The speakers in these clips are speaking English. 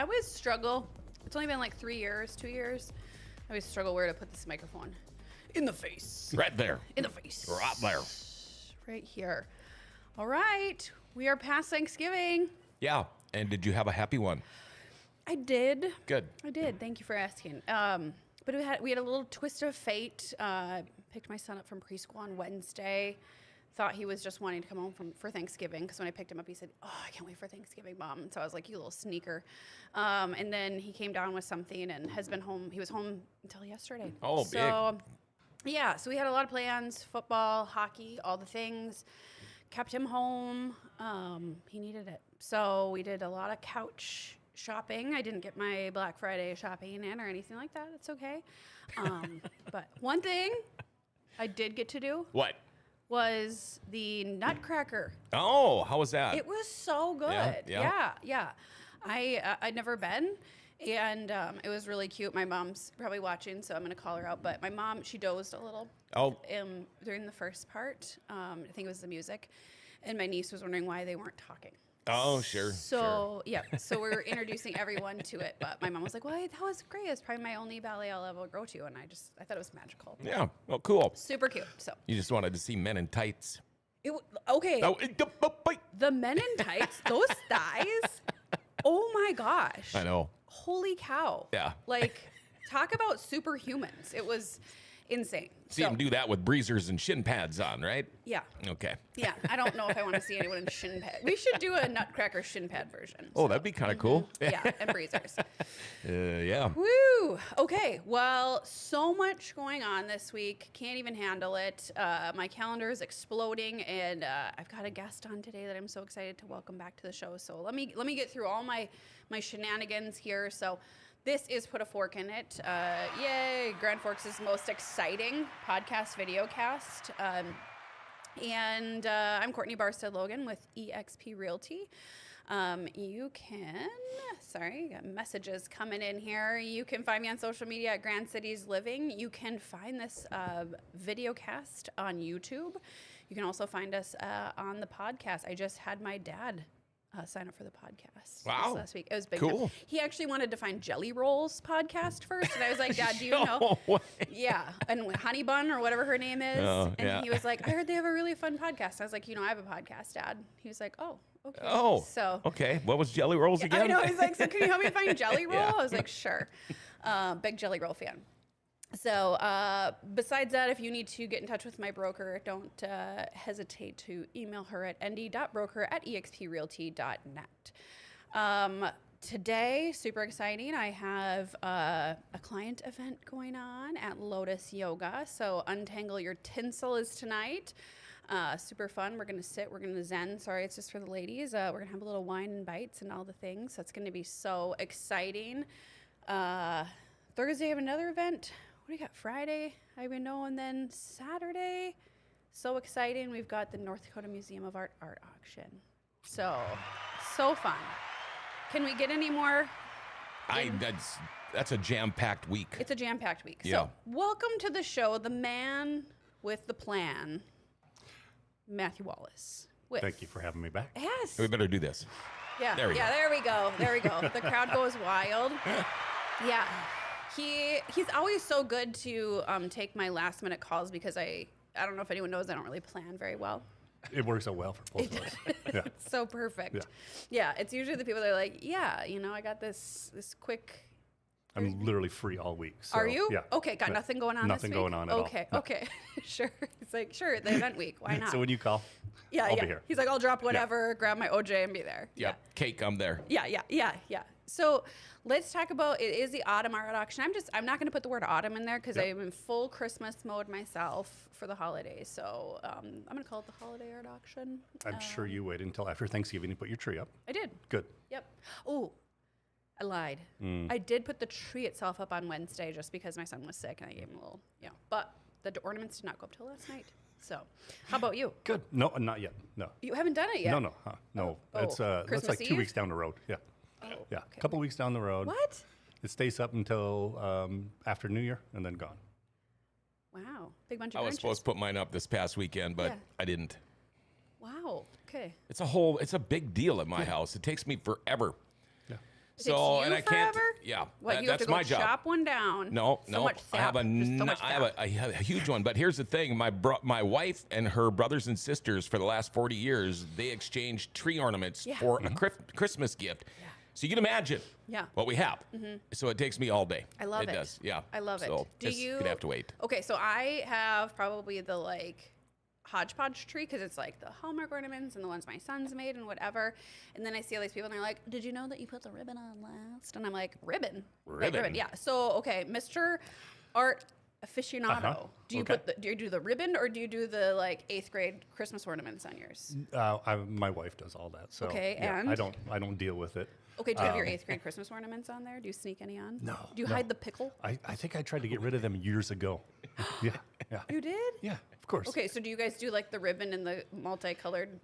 I always struggle. It's only been like 3 years, 2 years. I always struggle where to put this microphone. In the face. Right there. In the face. Right there. Right here. All right. We are past Thanksgiving. Yeah. And did you have a happy one? I did. Good. I did. Thank you for asking. But we had a little twist of fate. Picked my son up from preschool on Wednesday. Thought he was just wanting to come home for Thanksgiving, because when I picked him up, he said, "Oh, I can't wait for Thanksgiving, Mom." And so I was like, "You little sneaker." And then he came down with something and has been home. He was home until yesterday. Oh, so, big. Yeah, so we had a lot of plans: football, hockey, all the things. Kept him home. He needed it. So we did a lot of couch shopping. I didn't get my Black Friday shopping in or anything like that. It's okay. But one thing I did get to do. What? Was the Nutcracker. Oh, how was that? It was so good. Yeah. I'd never been, and it was really cute. My mom's probably watching, so I'm going to call her out. But my mom, she dozed a little during the first part. I think it was the music. And my niece was wondering why they weren't talking. Oh, sure. So, yeah. So we were introducing everyone to it. But my mom was like, well, that was great. It's probably my only ballet I'll ever go to. And I thought it was magical. Yeah. Well, cool. Super cute. So you just wanted to see men in tights. Okay. Oh, the men in tights, those thighs. Oh my gosh. I know. Holy cow. Yeah. Like, talk about superhumans. It was insane. See him do that with breezers and shin pads on, right? Yeah. Okay. Yeah. I don't know if I want to see anyone in shin pad. We should do a Nutcracker shin pad version. Oh, that'd be kind of cool. Yeah, and breezers. Yeah. Woo. Okay. Well, so much going on this week. Can't even handle it. My calendar is exploding, and I've got a guest on today that I'm so excited to welcome back to the show. So let me get through all my shenanigans here. So this is Put a Fork in It. Yay! Grand Forks' most exciting podcast video cast. And I'm Courtney Barstead Logan with eXp Realty. You can, got messages coming in here. You can find me on social media at Grand Cities Living. You can find this video cast on YouTube. You can also find us on the podcast. I just had my dad sign up for the podcast wow. last week. It was big. Cool. He actually wanted to find Jelly Rolls podcast first, and I was like, Dad, do you know? No way. Yeah, and Honey Bun or whatever her name is. And he was like, I heard they have a really fun podcast. I was like, I have a podcast, Dad. He was like, oh, okay. Oh, so okay. What was Jelly Rolls again? I know. He's like, so can you help me find Jelly Roll? Yeah. I was like, sure. Big Jelly Roll fan. So besides that, if you need to get in touch with my broker, don't hesitate to email her at nd.broker@exprealty.net. Today, super exciting, I have a client event going on at Lotus Yoga. So Untangle Your Tinsel is tonight. Super fun. We're going to sit. We're going to zen. Sorry, it's just for the ladies. We're going to have a little wine and bites and all the things. So it's going to be so exciting. Thursday, I have another event. What do you got? Friday, I even know, and then Saturday. So exciting. We've got the North Dakota Museum of Art auction. So fun. Can we get any more? That's a jam-packed week. It's a jam-packed week. Yeah. So welcome to the show, the man with the plan, Matthew Wallace. Thank you for having me back. Yes. We better do this. Yeah. There we go. There we go. There we go. The crowd goes wild. Yeah. He's always so good to take my last minute calls, because I don't know if anyone knows, I don't really plan very well. It works out well for both of us. Yeah. It's so perfect. Yeah. It's usually the people that are like, I got this quick. I'm literally free all week. So, Are you? Yeah. Okay, got nothing going on Nothing this week? going on at all. Okay, No. okay. Sure. He's like, sure, the event week. Why not? So when you call, I'll be here. He's like, I'll drop whatever, grab my OJ and be there. Yeah. Cake, I'm there. Yeah. So let's talk about, it is the autumn art auction. I'm not going to put the word autumn in there, because I'm in full Christmas mode myself for the holidays. So I'm going to call it the holiday art auction. I'm sure you waited until after Thanksgiving to put your tree up. I did. Good. Yep. Oh, I lied. I did put the tree itself up on Wednesday just because my son was sick and I gave him a little, but the ornaments did not go up till last night. So how about you? Good. No, not yet. No. You haven't done it yet? No. No. Oh, It's that's Christmas like 2 Eve? weeks down the road. Yeah. Oh, Yeah. okay. A couple weeks down the road. What? It stays up until after New Year and then gone. Wow. Big bunch of I was branches. supposed to put mine up this past weekend, but Yeah. I didn't. Wow. Okay. It's a big deal at my house. It takes me forever. Yeah. So you and I can't. forever? Yeah, What, you have that's to go my job. chop one down? No, So no. much I have sap, just so much I have sap. a huge one. But here's the thing: my wife and her brothers and sisters for the last 40 years they exchanged tree ornaments Yeah. for a Christmas gift. Yeah. So you can imagine Yeah. what we have. So it takes me all day. I love it. It does. Yeah. I love it. So Do this you? could have to wait. Okay, so I have probably the hodgepodge tree because it's like the Hallmark ornaments and the ones my son's made and whatever. And then I see all these people and they're like, "Did you know that you put the ribbon on last?" And I'm like, "Ribbon? Like, Ribbon. Yeah. So okay, Mr. Art aficionado. Do you Okay. do you do the ribbon or do you do the 8th grade Christmas ornaments on yours? My wife does all that. So Okay, yeah, and? I don't deal with it. Okay, do you have your 8th grade Christmas ornaments on there? Do you sneak any on? No, Do you no. hide the pickle? I think I tried to get rid of them years ago. Yeah. You did? Yeah, of course. Okay, so do you guys do the ribbon and the multicolored,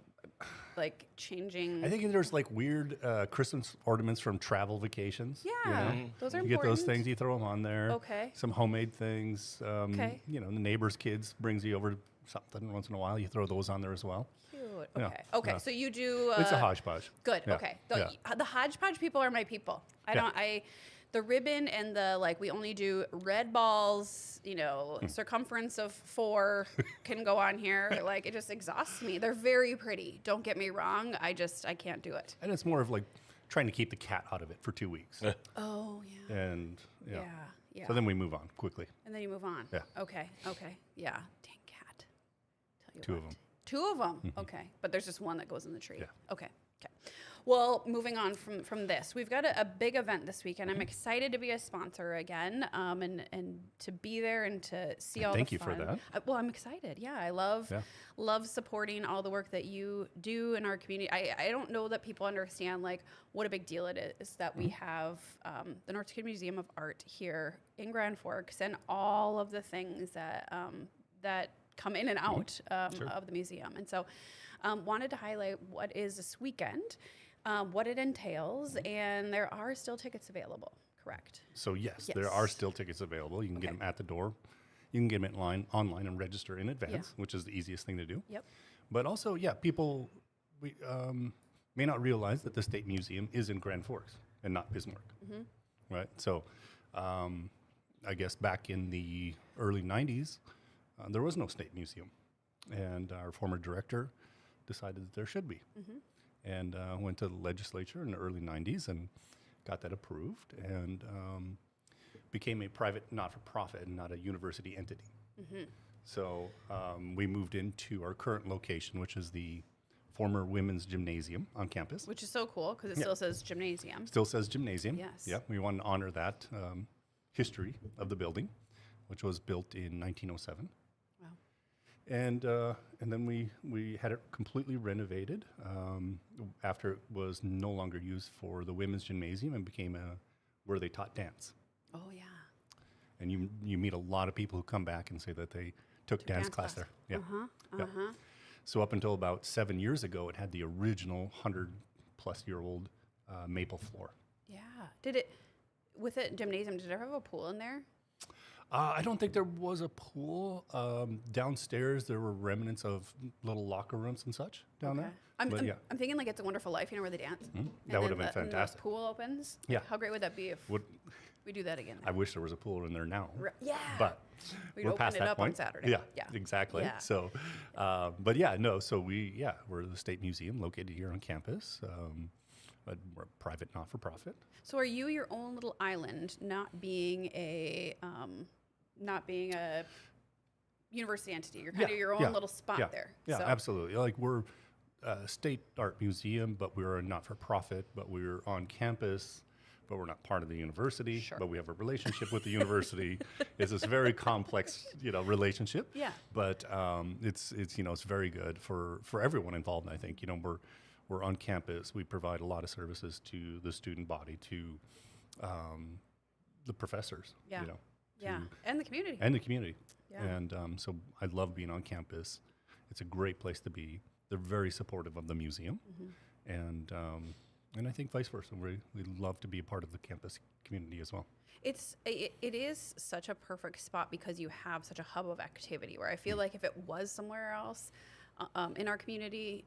changing? I think there's weird Christmas ornaments from travel vacations. Yeah, those are You get those important. things, you throw them on there. Okay. Some homemade things. Okay. The neighbor's kids brings you over something once in a while. You throw those on there as well. Cute. Yeah, Okay. Okay. yeah. So you do. It's a hodgepodge. Good. Yeah, Okay. yeah. The hodgepodge people are my people. The ribbon and the we only do red balls. Circumference of 4 can go on here. It just exhausts me. They're very pretty. Don't get me wrong. I can't do it. And it's more of trying to keep the cat out of it for 2 weeks. Oh yeah. And Yeah. Yeah. So then we move on quickly. And then you move on. Yeah. Okay. Okay. Yeah. Dang cat. Tell you 2 of what. them. 2 of them. Okay. But there's just one that goes in the tree. Yeah. Okay. Okay. Well, moving on from this, we've got a big event this weekend. I'm excited to be a sponsor again, and to be there and to see all. Thank the you for fun. that. Well, I'm excited. Yeah, I love supporting all the work that you do in our community. I don't know that people understand what a big deal it is that we have the North Dakota Museum of Art here in Grand Forks and all of the things that that come in and out of the museum. And so, wanted to highlight what is this weekend. What it entails, and there are still tickets available, correct? So yes, there are still tickets available. You can get them at the door. You can get them online and register in advance, which is the easiest thing to do. Yep. But also, people may not realize that the State Museum is in Grand Forks and not Bismarck, right? So I guess back in the early 90s, there was no State Museum, and our former director decided that there should be. And went to the legislature in the early 90s and got that approved and became a private not-for-profit and not a university entity. So we moved into our current location, which is the former women's gymnasium on campus. Which is so cool because it still says gymnasium. Still says gymnasium. Yes. Yeah, we want to honor that history of the building, which was built in 1907. And then we had it completely renovated after it was no longer used for the women's gymnasium and became where they taught dance. Oh yeah. And you meet a lot of people who come back and say that they took dance class there. Yeah. Yeah. So up until about 7 years ago, it had the original 100-plus-year-old maple floor. Yeah. With it gymnasium, did it ever have a pool in there? I don't think there was a pool. Downstairs, there were remnants of little locker rooms and such down there. I'm thinking It's a Wonderful Life, where they dance. And That would have then been fantastic. And the pool opens. Yeah. How great would that be if we do that again? I wish there was a pool in there now. Yeah. But We'd we're open past it that up point. on Saturday. Yeah, Yeah. exactly. Yeah. So, but yeah, no. So we're the State Museum located here on campus. But we're a private, not-for-profit. So are you your own little island, not being a university entity? You're kind of your own little spot there. Yeah, So- absolutely. We're a state art museum, but we're a not-for-profit, but we're on campus, but we're not part of the university, Sure. but we have a relationship with the university. It's this very complex, relationship. Yeah. But it's very good for everyone involved. I think, we're on campus. We provide a lot of services to the student body, to the professors. Yeah. To- and the community. and the community. Yeah. And so I love being on campus. It's a great place to be. They're very supportive of the museum, and I think vice versa. We love to be a part of the campus community as well. It is such a perfect spot because you have such a hub of activity where I feel like if it was somewhere else in our community,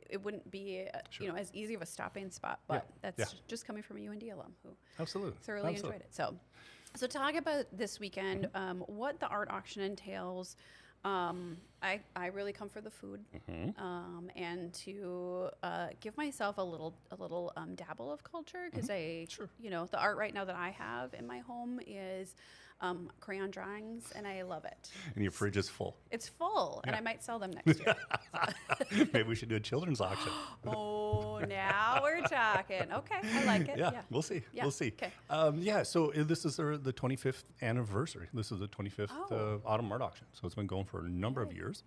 it wouldn't be Sure. as easy of a stopping spot. But that's just coming from a UND alum who Absolutely. thoroughly enjoyed it. So talk about this weekend, what the art auction entails. I really come for the food, and to give myself a little dabble of culture, because the art right now that I have in my home is crayon drawings, and I love it. And your fridge is full. It's full, and I might sell them next year. Maybe we should do a children's auction. Oh, now we're talking. Okay, I like it. Yeah, we'll see. Yeah, We'll see. okay. So this is the 25th anniversary. This is the 25th Autumn Art Auction. So it's been going for a number of years.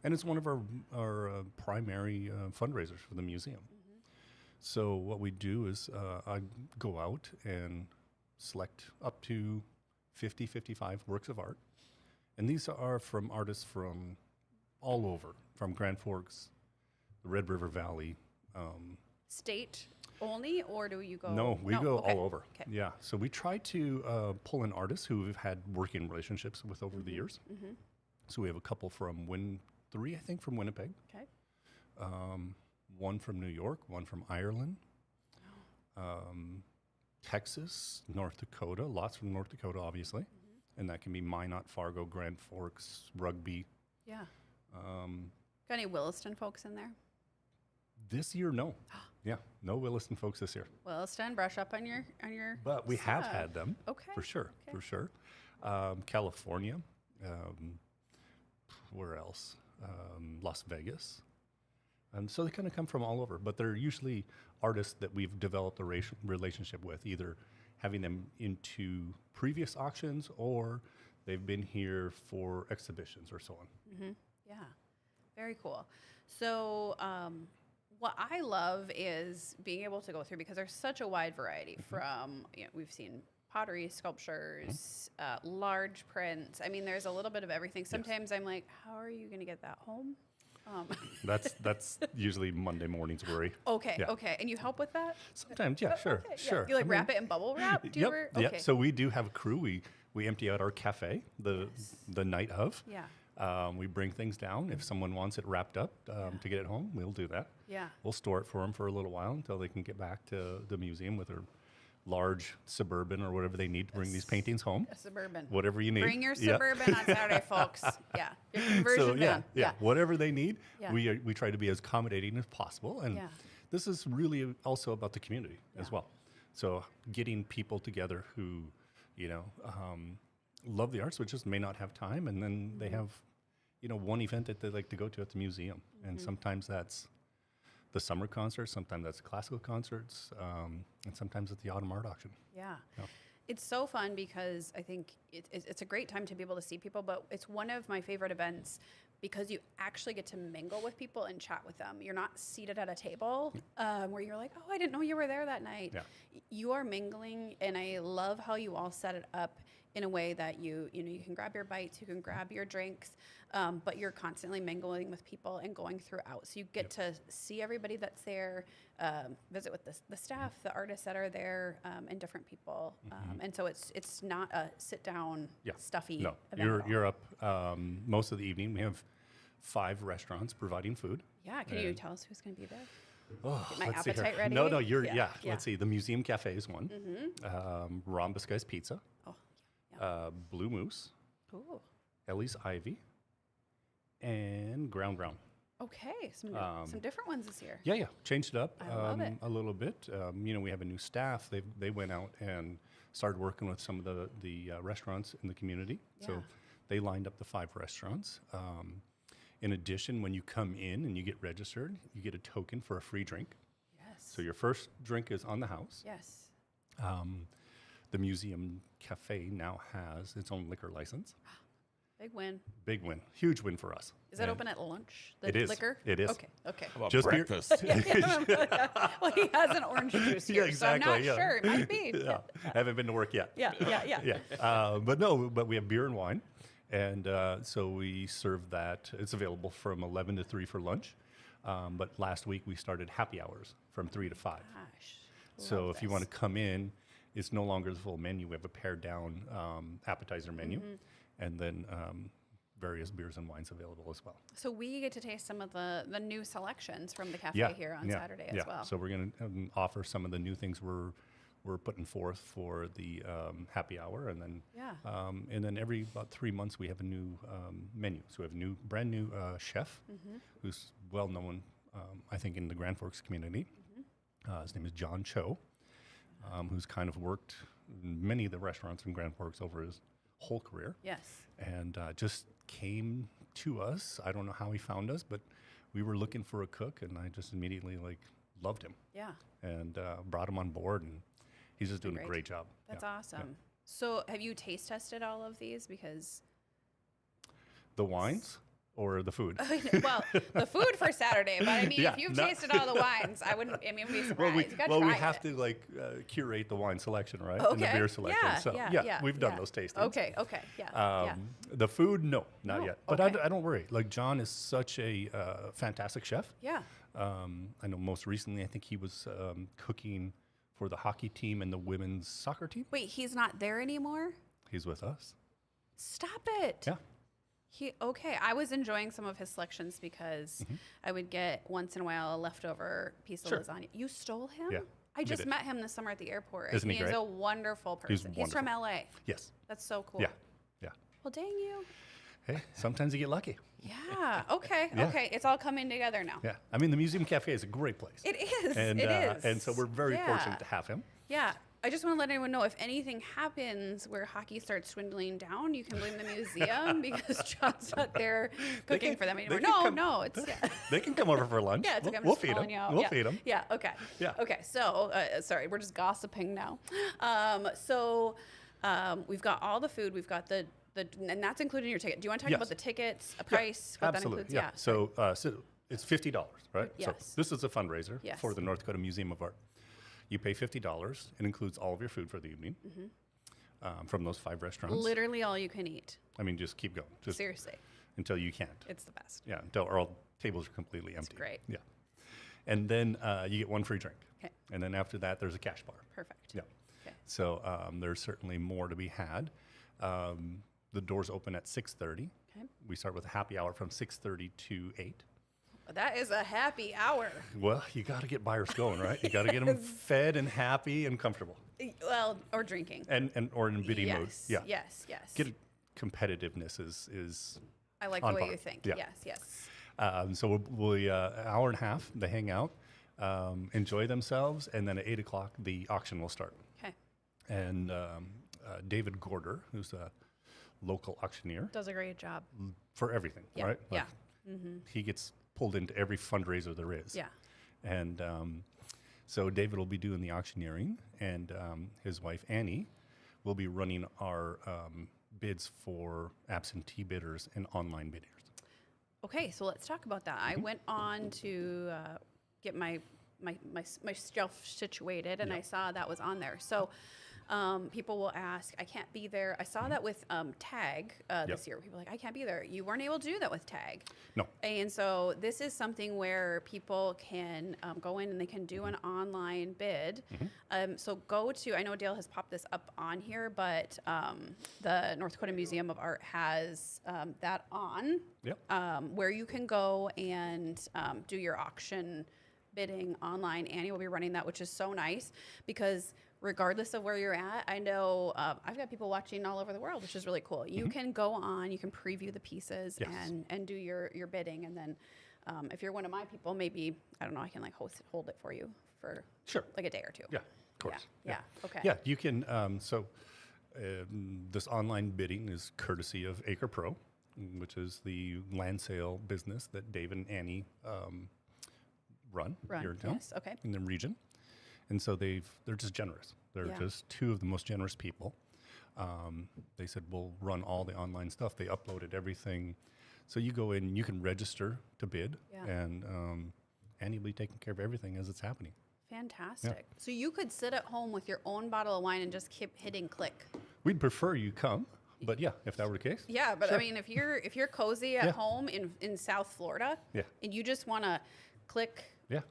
And it's one of our primary fundraisers for the museum. So what we do is I go out and select up to 50, 55 works of art. And these are from artists from all over, from Grand Forks, the Red River Valley. State only, or do you go? No, we go all over. Okay. Yeah. So we try to pull in artists who we've had working relationships with over the years. So we have a couple from three, I think, from Winnipeg. Okay. One from New York, one from Ireland, Texas, North Dakota, lots from North Dakota, obviously. And that can be Minot, Fargo, Grand Forks, Rugby. Yeah. Got any Williston folks in there? This year, no. Yeah, no Williston folks this year. Williston, brush up on your. But we have stuff. had them. Okay. For sure, Okay. for sure. California. Where else? Las Vegas. And so they kind of come from all over, but they're usually artists that we've developed a relationship with, either having them into previous auctions or they've been here for exhibitions or so on. Yeah, very cool. So what I love is being able to go through, because there's such a wide variety from, we've seen pottery, sculptures, large prints. I mean, there's a little bit of everything. Sometimes I'm like, how are you going to get that home? That's usually Monday morning's worry. Okay, Yeah. okay. And you help with that? Sometimes, yeah, sure, Okay, yeah. sure. You like wrap it in bubble wrap? Do you ever? Yep. Okay. So we do have a crew. We empty out our cafe the night of. Yeah. We bring things down. If someone wants it wrapped up to get it home, we'll do that. Yeah. We'll store it for them for a little while until they can get back to the museum with their large Suburban or whatever they need to bring these paintings home. A Suburban. Whatever you need. Bring your Yeah. Suburban on Saturday, folks. Yeah. Your conversion van. yeah, whatever they need, Yeah. we try to be as accommodating as possible. And Yeah. this is really also about the community as Yeah. well. So getting people together who, love the arts, but just may not have time, and then they have, one event that they like to go to at the museum. And sometimes that's the summer concerts, sometimes that's classical concerts, and sometimes it's the autumn art auction. Yeah. Yeah. It's so fun because I think it's a great time to be able to see people, but it's one of my favorite events because you actually get to mingle with people and chat with them. You're not seated at a table where you're like, oh, I didn't know you were there that night. Yeah. You are mingling, and I love how you all set it up in a way that you can grab your bites, you can grab your drinks, but you're constantly mingling with people and going throughout. So you get to see everybody that's there, visit with the staff, the artists that are there, and different people. And so it's not a sit down, stuffy No, event. you're up most of the evening. We have 5 restaurants providing food. Yeah, can you tell us who's going to be there? Oh, Get my let's see here. appetite ready? No, Yeah. Let's see. The Museum Cafe is one. Rhombus Guy's Pizza. Oh, Blue Moose. cool. Ellie's Ivy. And Ground Brown. Okay, some different ones this year. Yeah. Changed it up I love it. a little bit. We have a new staff. They went out and started working with some of the restaurants in the community. Yeah. So they lined up the 5 restaurants. In addition, when you come in and you get registered, you get a token for a free drink. Yes. So your first drink is on the house. Yes. The Museum Cafe now has its own liquor license. Big win. Big win. Huge win for us. Is that And open at lunch? The It is. liquor? It is. Okay. How about Just beer? breakfast? Well, he has an orange juice here, so I'm not sure. It might be. Yeah. Haven't been to work yet. Yeah. But we have beer and wine. And so we serve that. It's available from 11 to 3 for lunch. But last week we started happy hours from 3 to 5. Gosh. So love if you want to this. come in, it's no longer the full menu. We have a pared down appetizer menu. And then various beers and wines available as well. So we get to taste some of the new selections from the cafe here on Saturday as well. So we're going to offer some of the new things we're putting forth for the happy hour, and then every about 3 months we have a new menu. So we have a brand new chef who's well known, I think, in the Grand Forks community. His name is John Cho, who's kind of worked in many of the restaurants in Grand Forks over his whole career. Yes. And just came to us. I don't know how he found us, but we were looking for a cook, and I just immediately loved him. Yeah. And brought him on board, and he's just doing a great job. That's awesome. So have you taste tested all of these? Because the wines or the food? Well, the food for Saturday, but I mean, if you've tasted all the wines, I wouldn't. I mean, I'd be surprised. We have to curate the wine selection, right? Okay. And the beer selection. Yeah, so we've done those tastings. Okay. Yeah. The food, no, not yet. But okay. I don't worry. Like, John is such a fantastic chef. Yeah. I know most recently, I think he was cooking for the hockey team and the women's soccer team. Wait, he's not there anymore? He's with us. Stop it. Yeah. I was enjoying some of his selections because I would get once in a while a leftover piece of lasagna. You stole him? Yeah. I just met him this summer at the airport. Isn't he great? He's a wonderful person. He's from LA. Yes. That's so cool. Yeah. Well, dang you. Hey, sometimes you get lucky. Yeah. Okay. Yeah. Okay. It's all coming together now. Yeah. I mean, the Museum Cafe is a great place. It is. And, it is. And so we're very fortunate to have him. Yeah. I just want to let anyone know if anything happens where hockey starts dwindling down, you can blame the museum because John's not there cooking for them anymore. They can come over for lunch. Yeah, it's okay. We'll feed them. We'll feed them. Yeah. Okay. Yeah. Okay. So, sorry, we're just gossiping now. We've got all the food. We've got the and that's included in your ticket. Do you want to talk about the tickets, a price, what absolutely. that includes? Yeah. So it's $50, right? Yes. So this is a fundraiser Yes. for the North Dakota Museum of Art. You pay $50. It includes all of your food for the evening from those 5 restaurants. Literally all you can eat. I mean, just keep going. Just Seriously. until you can't. It's the best. Yeah, or all tables are completely empty. It's great. Yeah. And then you get one free drink. Okay. And then after that, there's a cash bar. Perfect. Yeah. Okay. So there's certainly more to be had. The doors open at 6:30. Okay. We start with a happy hour from 6:30 to 8. That is a happy hour. Well, you got to get buyers going, right? You got to get them fed and happy and comfortable. Well, or drinking. Or in bidding mode. Yeah. Yes. Competitiveness is I like on the way par. you think. Yeah. Yes. So we'll hour and a half, they hang out, enjoy themselves, and then at 8 o'clock, the auction will start. Okay. And David Gorder, who's a local auctioneer, Does a great job. for everything, Yeah. right? Yeah. He gets pulled into every fundraiser there is. Yeah. And so David will be doing the auctioneering, and his wife, Annie, will be running our bids for absentee bidders and online bidders. Okay, so let's talk about that. I went on to get my shelf situated, and I saw that was on there. So people will ask, I can't be there. I saw that with Tag this year. People were like, I can't be there. You weren't able to do that with Tag. No. And so this is something where people can go in and they can do an online bid. So go to, I know Dale has popped this up on here, but the North Dakota Museum of Art has that on, where you can go and do your auction bidding online. Annie will be running that, which is so nice because regardless of where you're at, I know I've got people watching all over the world, which is really cool. You can go on, you can preview the pieces and do your bidding. And then if you're one of my people, maybe, I don't know, I can like hold it for you for like a day or two. Yeah, of course. Yeah. Okay. Yeah, you can. This online bidding is courtesy of Acre Pro, which is the land sale business that Dave and Annie run here in town, yes, okay. in the region. And so they're just generous. They're just two of the most generous people. They said, we'll run all the online stuff. They uploaded everything. So you go in and you can register to bid, and Annie will be taking care of everything as it's happening. Fantastic. So you could sit at home with your own bottle of wine and just keep hitting click. We'd prefer you come, but yeah, if that were the case. Yeah, but sure. I mean, if you're cozy at home in South Florida, and you just want to click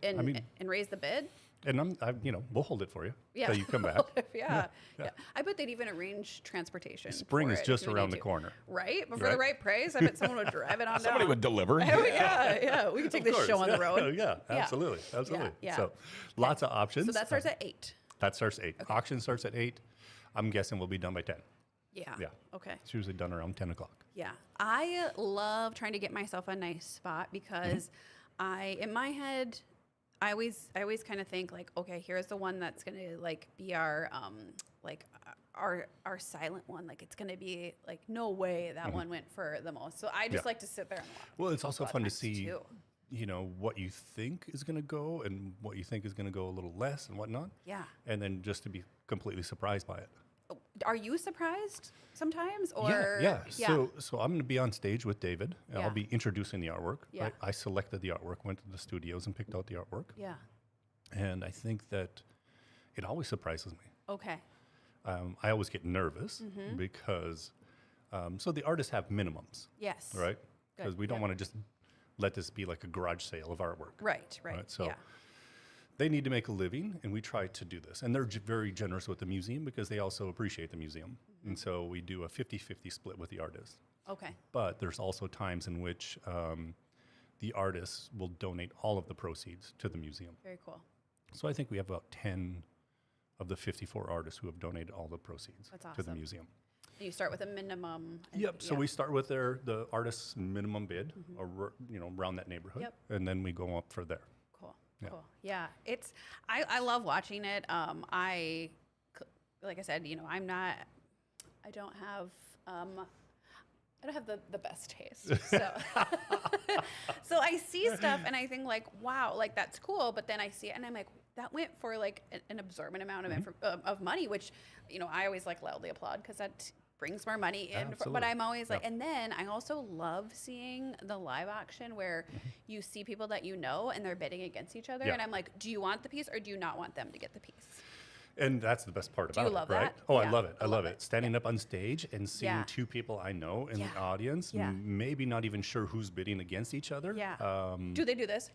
and raise the bid, And we'll hold it for you Yeah. till you come back. yeah. I bet they'd even arrange transportation. Spring for is it just if we around need the to. corner. Right? But for Right. the right price, I bet someone would drive it on Somebody down. would deliver. Oh, yeah. We could take Of this course. show on the road. Yeah, absolutely. Yeah. So lots of options. So that starts at 8. That starts at 8. Auction starts at 8. I'm guessing we'll be done by 10. Yeah. Yeah. Okay. It's usually done around 10 o'clock. Yeah. I love trying to get myself a nice spot because in my head, I always kind of think like, okay, here's the one that's going to like be our silent one. Like it's going to be like, no way that one went for the most. So I just Yeah. like to sit there and watch. Well, it's also fun to times, see, too. what you think is going to go and what you think is going to go a little less and whatnot. Yeah. And then just to be completely surprised by it. Are you surprised sometimes or? Yeah. So I'm going to be on stage with David and Yeah. I'll be introducing the artwork. Yeah. I selected the artwork, went to the studios and picked out the artwork. Yeah. And I think that it always surprises me. Okay. I always get nervous because, so the artists have minimums, Yes. right? Because Good, we don't yeah. want to just let this be like a garage sale of artwork. Right. So yeah. they need to make a living, and we try to do this. And they're very generous with the museum because they also appreciate the museum. And so we do a 50-50 split with the artists. Okay. But there's also times in which the artists will donate all of the proceeds to the museum. Very cool. So I think we have about 10 of the 54 artists who have donated all the proceeds That's to the awesome. museum. And you start with a minimum. and- Yep. So yeah. we start with the artist's minimum bid, around that neighborhood, Yep. and then we go up for there. Cool. Yeah. Cool. Yeah. I love watching it. Like I said, I don't have the best taste. So, so I see stuff and I think like, wow, like that's cool. But then I see it and I'm like, that went for like an absorbent amount of money, which, I always like loudly applaud because that brings more money in. But Absolutely. I'm always like, Yeah. and then I also love seeing the live auction where you see people that and they're bidding against each other. Yeah. And I'm like, do you want the piece or do you not want them to get the piece? And that's the best part Do you about love it, right? that? Oh, I Yeah, love it. I I love love it. it. Standing up on stage and seeing Yeah. two people I know in Yeah. the audience, Yeah. maybe not even sure who's bidding against each other. Yeah. Do they do this?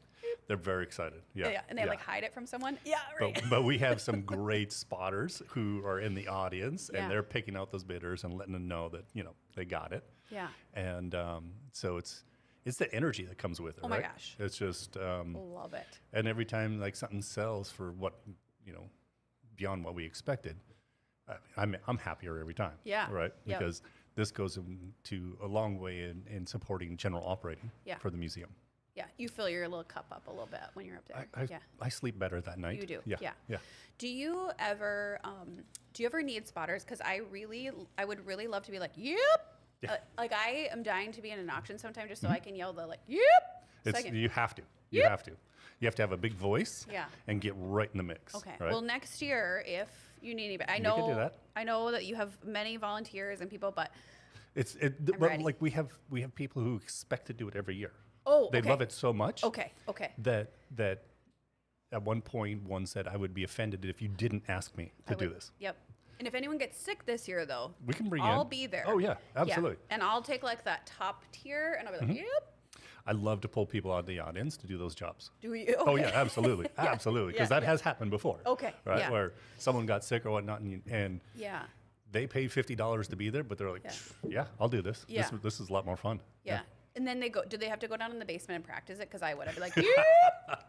They're very excited. Yeah. And they like hide it from someone? Yeah, right. But we have some great spotters who are in the audience, Yeah. and they're picking out those bidders and letting them know that they got it. Yeah. And so it's the energy that comes with it. Oh my right? gosh. It's just Love it. and every time like something sells for what beyond what we expected, I'm happier every time. Yeah. Right. Yep. Because this goes into a long way in supporting general operating Yeah. for the museum. Yeah. You fill your little cup up a little bit when you're up there. Yeah. I sleep better that night. You do. Yeah. Yeah. Yeah. Do you ever need spotters? Because I would really love to be like, yep. Yeah. Like I am dying to be in an auction sometime just so I can yell the like, yep. So I can- You have to. You Yep. have to. You have to have a big voice. Yeah. And get right in the mix. Okay. Right? Well, next year, if you need anybody, We can do that. I know that you have many volunteers and people, but Well, ready. like we have people who expect to do it every year. oh, They okay. love it so much. Okay. Okay. That at one point one said I would be offended if you didn't ask me to do this. Yep. And if anyone gets sick this year, though, We can bring I'll in. be there. Oh yeah, absolutely. And I'll take like that top tier, and I'll be like, yep. I love to pull people out of the audience to do those jobs. Do you? Oh Okay. yeah, absolutely, absolutely, because yeah, that has happened before. Okay, Right, yeah. where someone got sick or whatnot, and Yeah. they paid $50 to be there, but they're like, Yeah. yeah, I'll do this. Yeah. This is a lot more fun. Yeah. And then do they have to go down in the basement and practice it? Because I would. I'd be like, yep.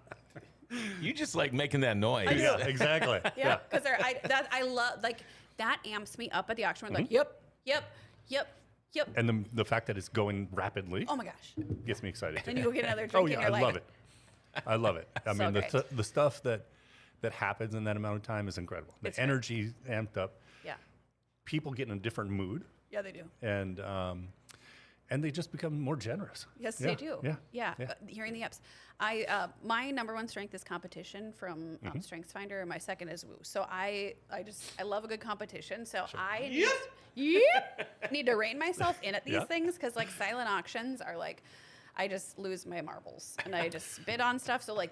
You just like making that noise. Yeah, exactly. Yeah. Because I love, like, that amps me up at the auction. I'm Mm-hmm. like, yep, yep, yep, yep. And the fact that it's going rapidly Oh my gosh. gets me excited. Then you go get another drink Oh and yeah, you're I like, love it. I love it. I So mean, great. the stuff that happens in that amount of time is incredible. The It's great. energy amped up. Yeah. People get in a different mood, Yeah, they do. and they just become more generous. Yes, Yeah, they do. Yeah. Yeah. yeah. Hearing the ups. My number one strength is competition from Mm-hmm. StrengthsFinder, and my second is Woo. So I love a good competition. So I need to rein myself in at these Yeah. things because like silent auctions are like, I just lose my marbles and I just bid on stuff. So like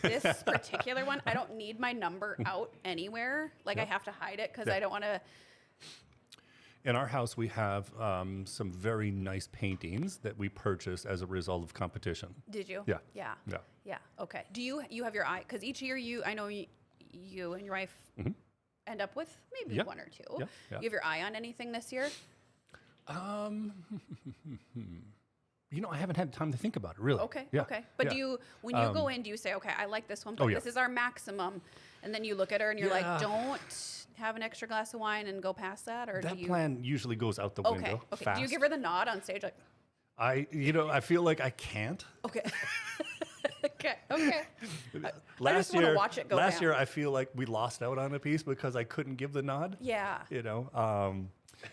this particular one, I don't need my number out anywhere. Like I have to hide it because Yeah. I don't want to. In our house, we have some very nice paintings that we purchased as a result of competition. Did you? Yeah. Yeah. Yeah. Yeah. Okay. Do you have your eye? Because each year I know you and your wife end up with maybe Yeah. one or two. Yeah, yeah. You have your eye on anything this year? I haven't had time to think about it, really. Okay, Yeah, okay. But yeah. do you, when you go in, do you say, okay, I like this one, but yeah. this is our maximum, and then you look at her and you're Yeah. like, don't have an extra glass of wine and go past that, or That do you? plan usually goes out the Okay, window okay. fast. Do you give her the nod on stage, like, I feel like I can't. okay, okay, okay? I Last just want year, to watch it go last down. year I feel like we lost out on a piece because I couldn't give the nod. Yeah.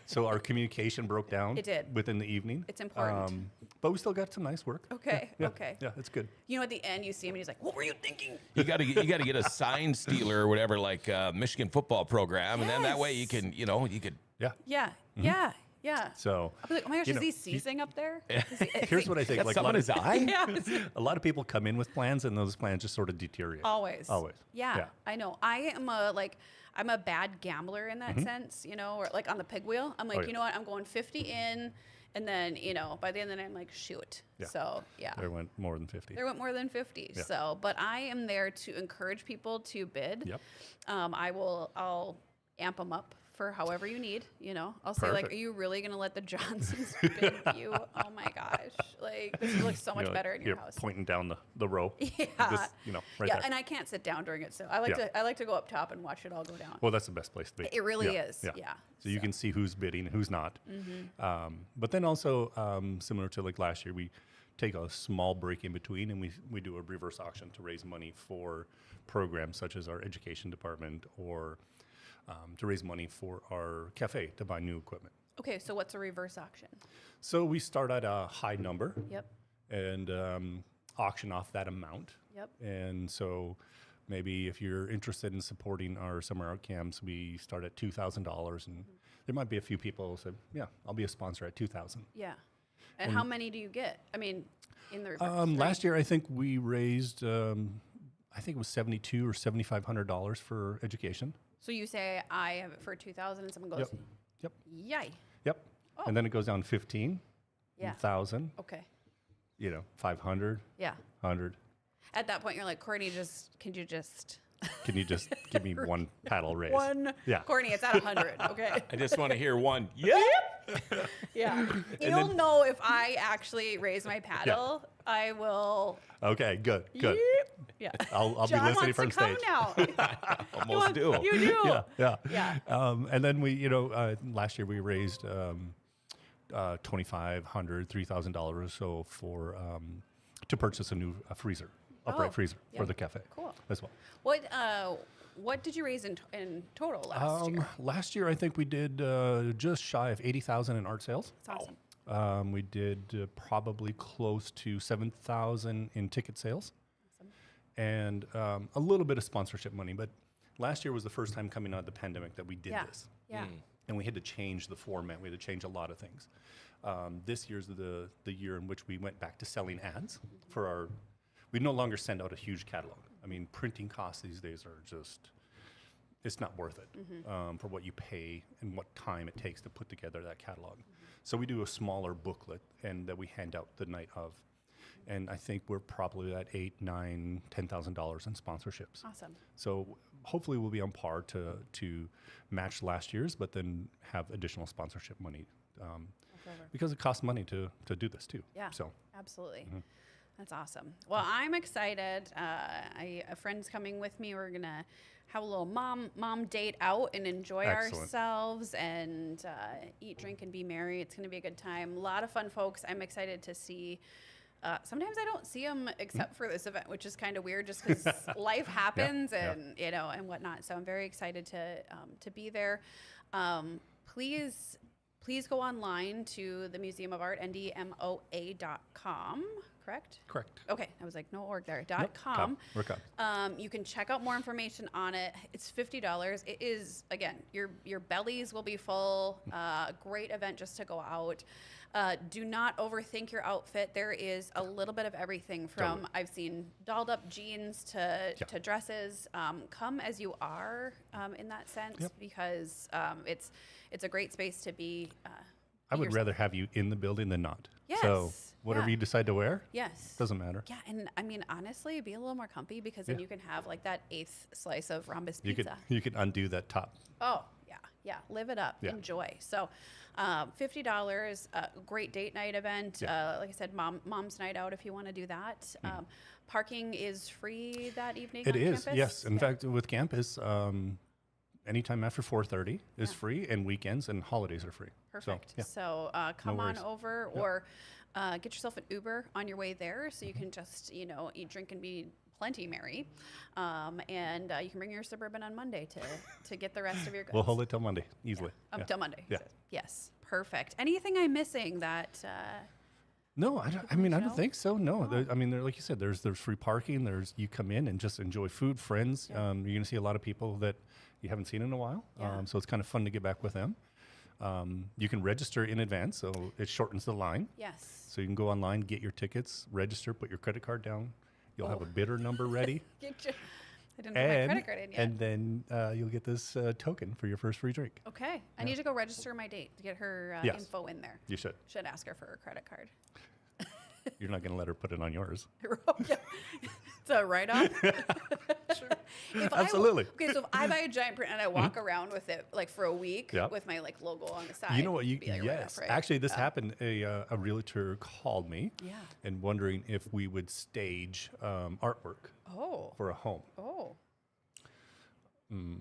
So our communication broke down. It did. Within the evening. It's important. But we still got some nice work. Okay, Yeah, okay. Yeah, it's good. You know, at the end, you see him and he's like, what were you thinking? You got to get a sign stealer or whatever, like Michigan football program, and then that way you Yes. can, you could. Yeah. Yeah, yeah, yeah. So I'll be like, oh my gosh, you is know, he seizing up there? Is he- here's what I think. Got Like some in his eye. yeah. a lot of people come in with plans, and those plans just sort of deteriorate. Always. Always. Yeah, Yeah. I know. I'm a bad gambler in that sense, or like on the pig wheel. I'm like, Mm-hmm. Oh, yeah. you know what? I'm going 50 in, and then, by the end of the night, I'm like, shoot. Yeah. So, yeah. There went more than 50. There went more than 50. Yeah. So, but I am there to encourage people to bid. Yep. I'll amp them up for however you need, I'll say like, Perfect. are you really going to let the Johnsons bid you? Oh my gosh. Like, this looks so much You're like- better in your you're house. pointing down the row. Yeah. Just, right yeah, there. and I can't sit down during it, so I like to go up top and watch it all go down. Well, that's the best place to be. It really is, yeah. So you can see who's bidding and who's not. But then also, similar to like last year, we take a small break in between and we do a reverse auction to raise money for programs such as our education department or to raise money for our cafe to buy new equipment. Okay, so what's a reverse auction? So we start at a high number Yep. and auction off that amount. Yep. And so maybe if you're interested in supporting our summer art camps, we start at $2,000, and there might be a few people who say, "Yeah, I'll be a sponsor at $2,000." Yeah. And how many do you get? I mean, in the reverse. Last year, I think we raised, I think it was $7,200 or $7,500 for education. So you say I have it for 2,000, and someone goes, Yep. "Yay!" Yep. Oh. And then it goes down 15, Yeah. 1,000, Okay. 500, Yeah. 100. At that point, you're like, Courtney, can you just Can you just give me one paddle raise? one? Yeah. Courtney, it's at 100. Okay. I just want to hear one. Yep. Yeah. You'll know if I actually raise my paddle. I will. Okay, good. Yep. Yeah. I'll be John listening wants from to come stage. now. Almost do. You do. Yeah. Yeah. And then we, last year we raised $2,500, $3,000 or so for to purchase a new freezer, upright Oh, freezer yeah. for the cafe. Cool. As well. What did you raise in total last year? Last year, I think we did just shy of 80,000 in art sales. That's awesome. We did probably close to 7,000 in ticket sales, and a little bit of sponsorship money. But last year was the first time coming out of the pandemic that we did Yeah. this. Yeah. And we had to change the format. We had to change a lot of things. This year's the year in which we went back to selling ads for our. We no longer send out a huge catalog. I mean, printing costs these days are just. It's not worth it for what you pay and what time it takes to put together that catalog. So we do a smaller booklet and that we hand out the night of. And I think we're probably at $8,000, $9,000, $10,000 in sponsorships. Awesome. So hopefully we'll be on par to match last year's, but then have additional sponsorship money because it costs money to do this too. Yeah. So Absolutely. That's awesome. Well, I'm excited. A friend's coming with me. We're gonna have a little mom date out and enjoy Excellent. ourselves and eat, drink, and be merry. It's gonna be a good time. A lot of fun folks. I'm excited to see. Sometimes I don't see them except for this event, which is kind of weird, just because life happens and and whatnot. So I'm very excited to be there. Please go online to the Museum of Art, NDMOA.com. Correct? correct. Okay, I was like, no org there. Nope, .com. We're com. You can check out more information on it. It's $50. It is, again, your bellies will be full. Great event just to go out. Do not overthink your outfit. There is a little bit of everything from Totally. I've seen dolled up jeans to dresses. Come as you are in that sense because it's a great space to be. I would yourself. rather have you in the building than not. Yes. So whatever Yeah. you decide to wear. Yes. Doesn't matter. Yeah, and I mean, honestly, be a little more comfy because then Yeah. you can have like that 8th slice of rhombus You pizza. could undo that top. Oh, yeah. Live it up. Yeah. Enjoy. So, $50, great date night event. Yeah. Like I said, mom's night out if you want to do that. Parking is free that evening It on is, campus? yes. In Yeah. fact, with campus, anytime after 4:30 is Yeah. free, and weekends and holidays are free. Perfect. So, yeah. So come on worries. over Yeah. or get yourself an Uber on your way there so you can just, eat, drink, and be plenty merry. And you can bring your Suburban on Monday to get the rest of your goods. We'll hold it till Monday, easily. Yeah. Till Monday. Yeah. Yes. Perfect. Anything I'm missing that... No, I need to don't know? think so. No, like you said, there's free parking. You come in and just enjoy food, friends. Yeah. You're going to see a lot of people that you haven't seen in a while. Yeah. So it's kind of fun to get back with them. You can register in advance, so it shortens the line. Yes. So you can go online, get your tickets, register, put your credit card down. You'll have a bidder number ready. I didn't put my credit card in yet. And then you'll get this token for your first free drink. Okay. I need to go register my date to get her Yes. info in there. You should. Should ask her for her credit card. You're not going to let her put it on yours. Yeah. It's a write-off. Absolutely. So if I buy a giant print and I walk around with it like for a week Yep. with my like logo on the side, You know what? it'd be like a Yes. write-off, right? Actually, this happened. A realtor called me Yeah. and wondering if we would stage artwork Oh. for a home. Oh.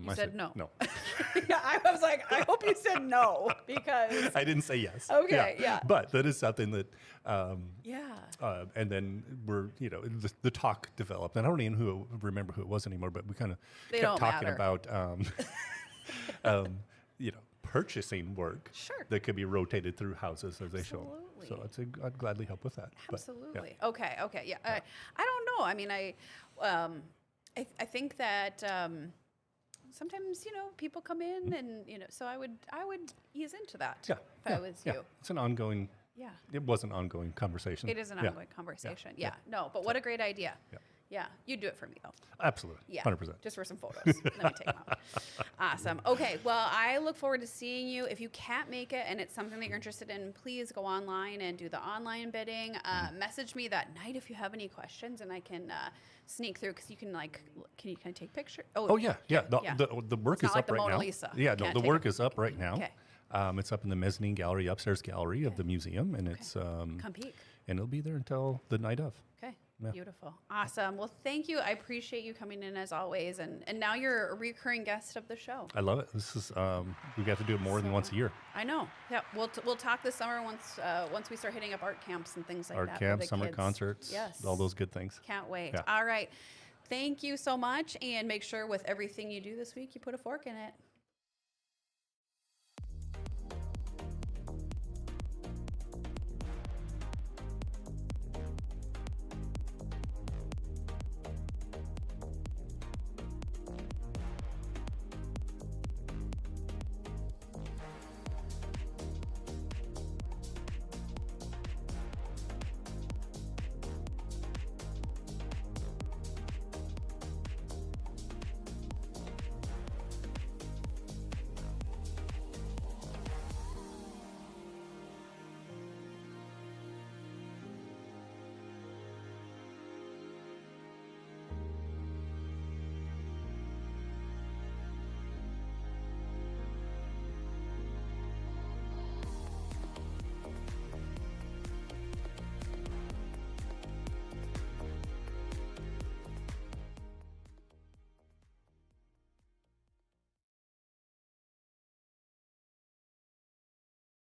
I said no. No. Yeah, I was like, I hope you said no because. I didn't say yes. Okay, yeah. But that is something that, Yeah. and then the talk developed. And I don't even remember who it was anymore, but we kind of They kept don't talking matter. about, purchasing work Sure. that could be rotated through houses as they show. So Absolutely. I'd gladly help with that. But, yeah. Absolutely. Okay. Yeah. I don't know. I mean, I think that sometimes people come in and so I would ease into that. Yeah. If I was yeah. you. It's an ongoing. Yeah. It was an ongoing conversation. It is an Yeah. ongoing conversation. Yeah. Yeah. No, but what a great idea. Yeah. Yeah. You'd do it for me though. Absolutely. Yeah. 100%. Just for some photos. Let me take them out. Awesome. Okay. Well, I look forward to seeing you. If you can't make it and it's something that you're interested in, please go online and do the online bidding. Message me that night if you have any questions and I can sneak through because you can can you kind of take pictures? Oh yeah. The work It's is not like up the right Mona now. Lisa. Yeah, Can't the take work a- is up right now. Okay. It's up in the mezzanine gallery, upstairs gallery of the museum, and it's Come peek. and it'll be there until the night of. Okay. Yeah. Beautiful. Awesome. Well, thank you. I appreciate you coming in as always. And now you're a recurring guest of the show. I love it. This is we got to do it more than once a year. I know. Yeah. We'll talk this summer once we start hitting up art camps and things like Art that. camps, for the summer kids. concerts, Yes. all those good things. Can't wait. Yeah. All right. Thank you so much. And make sure with everything you do this week, you put a fork in it.